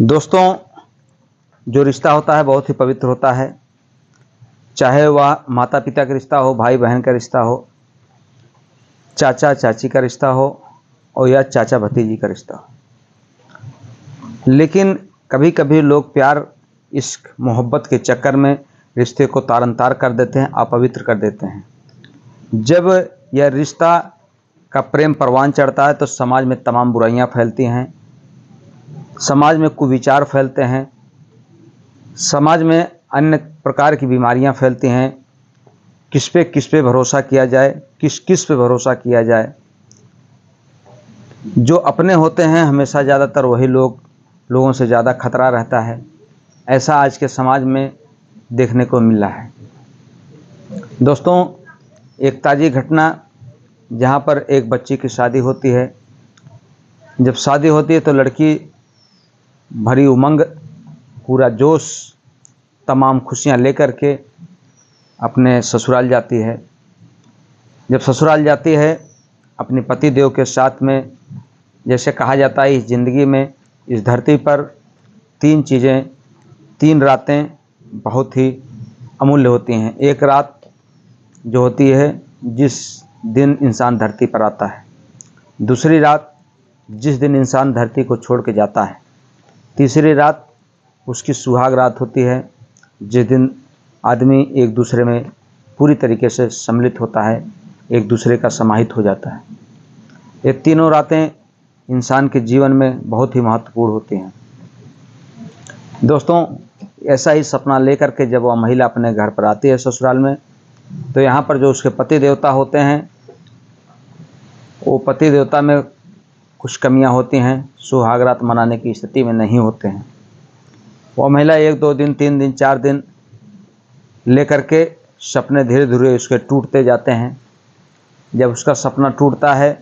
दोस्तों, जो रिश्ता होता है बहुत ही पवित्र होता है। चाहे वह माता पिता का रिश्ता हो, भाई बहन का रिश्ता हो, चाचा चाची का रिश्ता हो और या चाचा भतीजी का रिश्ता हो। लेकिन कभी कभी लोग प्यार, इश्क, मोहब्बत के चक्कर में रिश्ते को तारन तार कर देते हैं, अपवित्र कर देते हैं। जब यह रिश्ता का प्रेम परवान चढ़ता है तो समाज में तमाम बुराइयां फैलती हैं, समाज में कुविचार फैलते हैं, समाज में अन्य प्रकार की बीमारियां फैलती हैं। किस पे भरोसा किया जाए, किस पे भरोसा किया जाए। जो अपने होते हैं हमेशा ज़्यादातर वही लोगों से ज़्यादा खतरा रहता है। ऐसा आज के समाज में देखने को मिल रहा है। दोस्तों, एक ताज़ी घटना जहां पर एक बच्ची की शादी होती है। जब शादी होती है तो लड़की भरी उमंग, पूरा जोश, तमाम खुशियां लेकर के अपने ससुराल जाती है। जब ससुराल जाती है अपने पति देव के साथ में, जैसे कहा जाता है इस ज़िंदगी में, इस धरती पर तीन चीज़ें, तीन रातें बहुत ही अमूल्य होती हैं। एक रात जो होती है जिस दिन इंसान धरती पर आता है, दूसरी रात जिस दिन इंसान धरती को छोड़ के जाता है, तीसरी रात उसकी सुहाग रात होती है जिस दिन आदमी एक दूसरे में पूरी तरीके से सम्मिलित होता है, एक दूसरे का समाहित हो जाता है। ये तीनों रातें इंसान के जीवन में बहुत ही महत्वपूर्ण होती हैं। दोस्तों, ऐसा ही सपना लेकर के जब वह महिला अपने घर पर आती है ससुराल में, तो यहाँ पर जो उसके पति देवता होते हैं, वो पति देवता में कुछ कमियां होती हैं, सुहाग रात मनाने की स्थिति में नहीं होते हैं। वह महिला 1-2 दिन, 3 दिन, 4 दिन लेकर के सपने धीरे धीरे उसके टूटते जाते हैं। जब उसका सपना टूटता है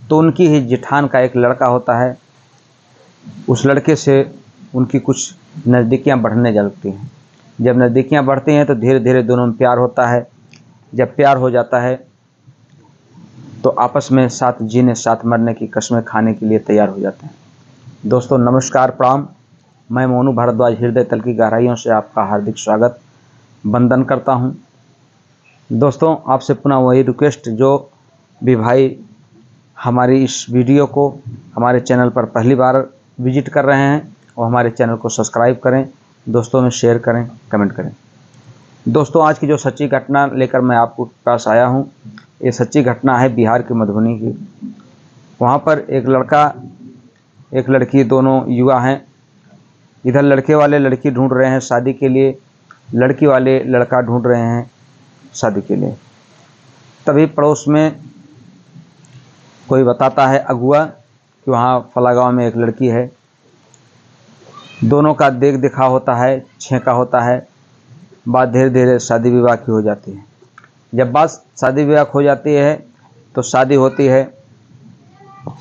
तो उनकी ही जेठान का एक लड़का होता है, उस लड़के से उनकी कुछ नज़दीकियां बढ़ने लगती हैं। जब नज़दीकियां बढ़ती हैं तो धीरे धीरे दोनों में प्यार होता है। जब प्यार हो जाता है तो आपस में साथ जीने, साथ मरने की कस्में खाने के लिए तैयार हो जाते हैं। दोस्तों नमस्कार, प्रणाम। मैं मोनू भारद्वाज हृदय तल की गहराइयों से आपका हार्दिक स्वागत, वंदन करता हूं। दोस्तों, आपसे पुनः वही रिक्वेस्ट, जो भी भाई हमारी इस वीडियो को हमारे चैनल पर पहली बार विजिट कर रहे हैं, और हमारे चैनल को सब्सक्राइब करें, दोस्तों में शेयर करें, कमेंट करें। दोस्तों, आज की जो सच्ची घटना लेकर मैं आपको पास आया हूं, ये सच्ची घटना है बिहार के मधुबनी की। वहाँ पर एक लड़का, एक लड़की, दोनों युवा हैं। इधर लड़के वाले लड़की ढूंढ रहे हैं शादी के लिए, लड़की वाले लड़का ढूंढ रहे हैं शादी के लिए। तभी पड़ोस में कोई बताता है अगुआ कि वहाँ फला गाँव में एक लड़की है। दोनों का देख दिखा होता है, छेका होता है। बात धीरे धीरे शादी विवाह की हो जाती है। जब बात शादी विवाह हो जाती है तो शादी होती है।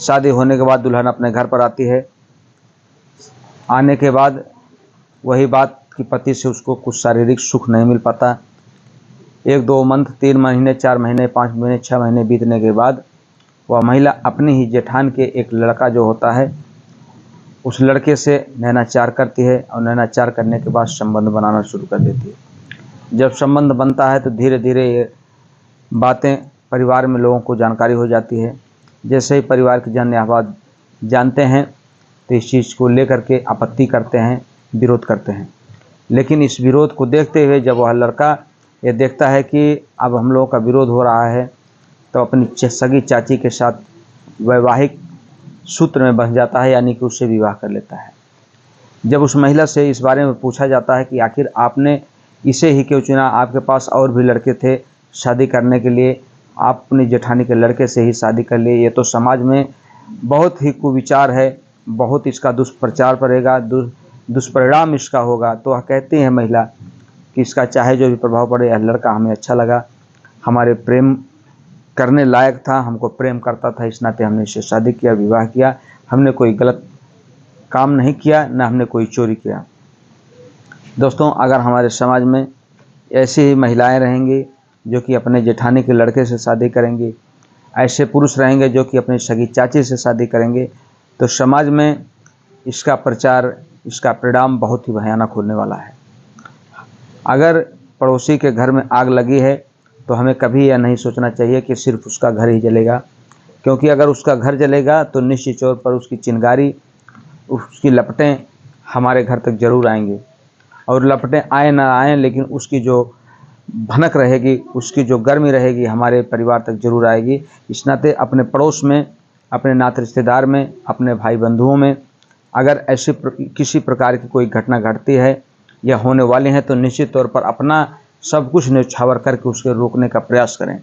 शादी होने के बाद दुल्हन अपने घर पर आती है। आने के बाद वही बात कि पति से उसको कुछ शारीरिक सुख नहीं मिल पाता। 1-2 मंथ, 3 महीने, 4 महीने, 5 महीने, 6 महीने बीतने के बाद वह महिला अपनी ही जेठान के एक लड़का जो होता है, उस लड़के से नैनाचार करती है, और नैनाचार करने के बाद संबंध बनाना शुरू कर देती है। जब संबंध बनता है तो धीरे धीरे ये बातें परिवार में लोगों को जानकारी हो जाती है। जैसे ही परिवार के जन यह बात जानते हैं तो इस चीज़ को लेकर के आपत्ति करते हैं, विरोध करते हैं। लेकिन इस विरोध को देखते हुए जब वह लड़का ये देखता है कि अब हम लोगों का विरोध हो रहा है, तो अपनी सगी चाची के साथ वैवाहिक सूत्र में बंध जाता है, यानी कि उससे विवाह कर लेता है। जब उस महिला से इस बारे में पूछा जाता है कि आखिर आपने इसे ही क्यों चुना, आपके पास और भी लड़के थे शादी करने के लिए, आप अपनी जेठानी के लड़के से ही शादी कर लिए, ये तो समाज में बहुत ही कुविचार है, बहुत इसका दुष्प्रचार पड़ेगा, दुष्परिणाम इसका होगा। तो वह कहती है महिला कि इसका चाहे जो भी प्रभाव पड़े, यह लड़का हमें अच्छा लगा, हमारे प्रेम करने लायक था, हमको प्रेम करता था, इस नाते हमने इससे शादी किया, विवाह किया। हमने कोई गलत काम नहीं किया, न हमने कोई चोरी किया। दोस्तों, अगर हमारे समाज में ऐसी ही महिलाएं रहेंगी जो कि अपने जेठानी के लड़के से शादी करेंगी, ऐसे पुरुष रहेंगे जो कि अपनी सगी चाची से शादी करेंगे, तो समाज में इसका प्रचार, इसका परिणाम बहुत ही भयानक होने वाला है। अगर पड़ोसी के घर में आग लगी है तो हमें कभी यह नहीं सोचना चाहिए कि सिर्फ उसका घर ही जलेगा, क्योंकि अगर उसका घर जलेगा तो निश्चित तौर पर उसकी चिंगारी, उसकी लपटें हमारे घर तक जरूर आएंगी। और लपटें आए ना आए, लेकिन उसकी जो भनक रहेगी, उसकी जो गर्मी रहेगी, हमारे परिवार तक जरूर आएगी। इस नाते अपने पड़ोस में, अपने नाते रिश्तेदार में, अपने भाई बंधुओं में अगर ऐसी किसी प्रकार की कोई घटना घटती है या होने वाली है तो निश्चित तौर पर अपना सब कुछ न्यौछावर करके उसके रोकने का प्रयास करें।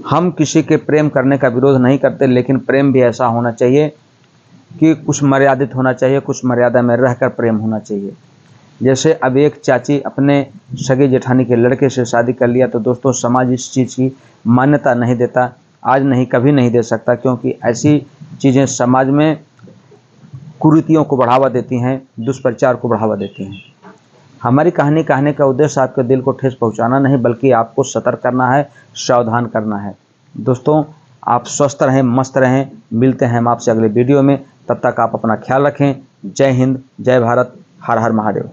हम किसी के प्रेम करने का विरोध नहीं करते, लेकिन प्रेम भी ऐसा होना चाहिए कि कुछ मर्यादित होना चाहिए, कुछ मर्यादा में रहकर प्रेम होना चाहिए। जैसे अब एक चाची अपने सगे जेठानी के लड़के से शादी कर लिया, तो दोस्तों समाज इस चीज़ की मान्यता नहीं देता, आज नहीं कभी नहीं दे सकता, क्योंकि ऐसी चीज़ें समाज में कुरीतियों को बढ़ावा देती हैं, दुष्प्रचार को बढ़ावा देती हैं। हमारी कहानी कहने का उद्देश्य आपके दिल को ठेस पहुंचाना नहीं, बल्कि आपको सतर्क करना है, सावधान करना है। दोस्तों, आप स्वस्थ रहें, मस्त रहें। मिलते हैं हम आपसे अगले वीडियो में। तब तक आप अपना ख्याल रखें। जय हिंद, जय भारत, हर हर महादेव।